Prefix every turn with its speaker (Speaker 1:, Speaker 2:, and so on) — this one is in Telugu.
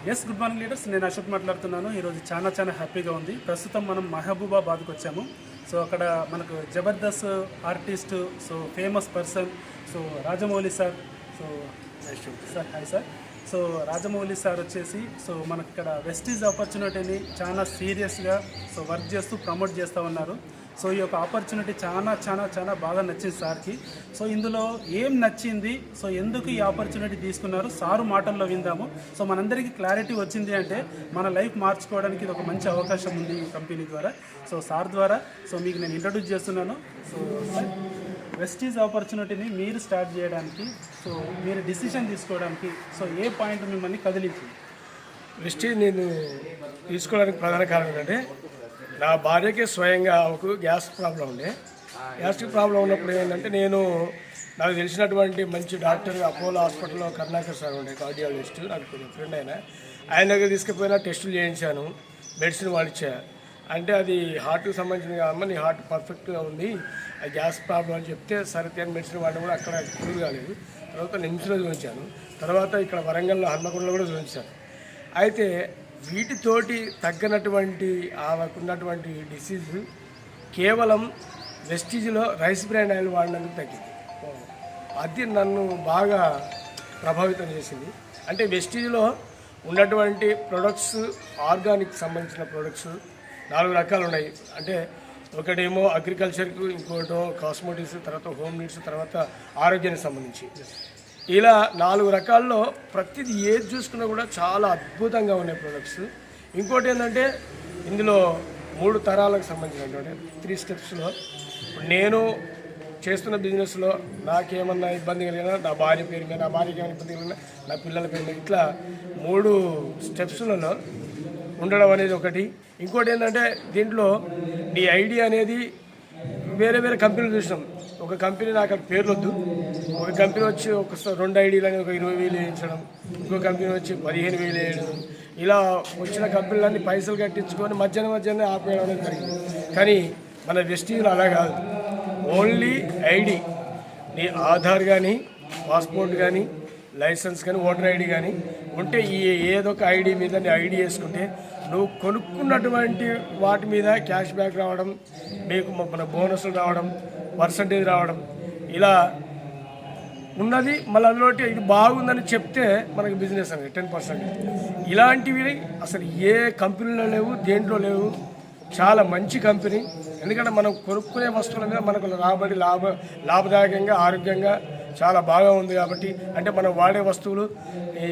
Speaker 1: Good morning leaders. నేను అశోక్ మాట్లాడుతున్నాను. ఈరోజు చాలా హ్యాపీగా ఉంది. ప్రస్తుతం మనం మహబూబాబాద్కి వచ్చాము. సో అక్కడ మనకు Jabardasth artist, so famous person, so Rajamouli sir. So sir hi sir. So Rajamouli sir వచ్చేసి సో మనకి ఇక్కడ వెస్టీజ్ ఆపర్చునిటీని చాలా సీరియస్గా సో వర్క్ చేస్తూ ప్రమోట్ చేస్తూ ఉన్నారు. సో ఈ యొక్క ఆపర్చునిటీ చాలా బాగా నచ్చింది సార్కి. సో ఇందులో ఏం నచ్చింది, సో ఎందుకు ఈ ఆపర్చునిటీ తీసుకున్నారు సారు మాటల్లో విందాము. సో మనందరికీ క్లారిటీ వచ్చింది అంటే మన లైఫ్ మార్చుకోవడానికి ఇది ఒక మంచి అవకాశం ఉంది ఈ కంపెనీ ద్వారా. సో సార్ ద్వారా సో మీకు నేను ఇంట్రడ్యూస్ చేస్తున్నాను. సో సార్, వెస్టీజ్ ఆపర్చునిటీని మీరు స్టార్ట్ చేయడానికి, సో మీరు డిసిషన్ తీసుకోవడానికి సో ఏ పాయింట్ మిమ్మల్ని కదిలించింది?
Speaker 2: వెస్టీజ్ నేను తీసుకోవడానికి ప్రధాన కారణం ఏంటంటే నా భార్యకి స్వయంగా ఒక గ్యాస్ ప్రాబ్లం ఉండే. గ్యాస్ట్రిక్ ప్రాబ్లం ఉన్నప్పుడు ఏంటంటే నాకు తెలిసినటువంటి మంచి డాక్టర్ అపోలో హాస్పిటల్లో కరుణాకర్ సార్ ఉండే, కార్డియాలజిస్ట్, నాకు కొంచెం ఫ్రెండ్ ఆయన దగ్గర తీసుకుపోయినా టెస్టులు చేయించాను, మెడిసిన్ వాడిచ్చా. అంటే అది హార్ట్కి సంబంధించింది కాదమ్మా, నీ హార్ట్ పర్ఫెక్ట్గా ఉంది, అది గ్యాస్ ప్రాబ్లం అని చెప్తే సరే అని మెడిసిన్ వాడిన కూడా అక్కడ ప్రూవ్ కాలేదు. తర్వాత నిమ్స్లో చూపించాను, తర్వాత ఇక్కడ వరంగల్లో హన్మకొండలో కూడా చూపించాను. అయితే వీటితోటి తగ్గనటువంటి ఆమెకున్నటువంటి డిసీజ్ కేవలం వెస్టీజ్లో రైస్ బ్రాండ్ ఆయిల్ వాడినందుకు తగ్గింది. అది నన్ను బాగా ప్రభావితం చేసింది. అంటే వెస్టీజ్లో ఉన్నటువంటి ప్రొడక్ట్స్, ఆర్గానిక్ సంబంధించిన ప్రొడక్ట్స్ 4 రకాలు ఉన్నాయి. అంటే ఒకటేమో అగ్రికల్చర్కు, ఇంకోటో కాస్మెటిక్స్, తర్వాత హోమ్ నీడ్స్, తర్వాత ఆరోగ్యానికి సంబంధించి. ఇలా 4 రకాల్లో ప్రతిదీ ఏది చూసుకున్నా కూడా చాలా అద్భుతంగా ఉన్నాయి ప్రొడక్ట్స్. ఇంకోటి ఏంటంటే ఇందులో 3 తరాలకు సంబంధించినటువంటి 3 స్టెప్స్లో నేను చేస్తున్న బిజినెస్లో నాకేమన్నా ఇబ్బంది కలిగినా నా భార్య పేరు మీద, నా భార్యకి ఏమైనా ఇబ్బంది కలిగినా నా పిల్లల పేరు మీద, ఇట్లా 3 స్టెప్స్లలో ఉండడం అనేది ఒకటి. ఇంకోటి ఏంటంటే దీంట్లో నీ ఐడియా అనేది వేరే కంపెనీలు చూసినాం. ఒక కంపెనీ నాకు పేర్లు వద్దు, ఒక కంపెనీ వచ్చి ఒక 2 ఐడీలని ఒక 20,000 వేయించడం, ఇంకో కంపెనీ వచ్చి 15,000 వేయడం, ఇలా వచ్చిన కంపెనీలన్నీ పైసలు కట్టించుకొని మధ్యాహ్నం ఆపేయడం అనేది జరిగింది. కానీ మన వెస్టీజ్లో అలా కాదు. ఓన్లీ ఐడి, నీ ఆధార్ కానీ, పాస్పోర్ట్ కానీ, లైసెన్స్ కానీ, ఓటర్ ఐడి కానీ ఉంటే ఈ ఏదో ఒక ఐడి మీద నీ ఐడి వేసుకుంటే నువ్వు కొనుక్కున్నటువంటి వాటి మీద క్యాష్ బ్యాక్ రావడం, మీకు మన బోనస్లు రావడం, పర్సంటేజ్ రావడం, ఇలా ఉన్నది. మళ్ళీ అందులో ఇది బాగుందని చెప్తే మనకి బిజినెస్ అనేది 10%. ఇలాంటివి అసలు ఏ కంపెనీలో లేవు, దేంట్లో లేవు. చాలా మంచి కంపెనీ. ఎందుకంటే మనం కొనుక్కునే వస్తువుల మీద మనకు లాభదాయకంగా, ఆరోగ్యంగా చాలా బాగా ఉంది కాబట్టి. అంటే మనం వాడే వస్తువులు ఈ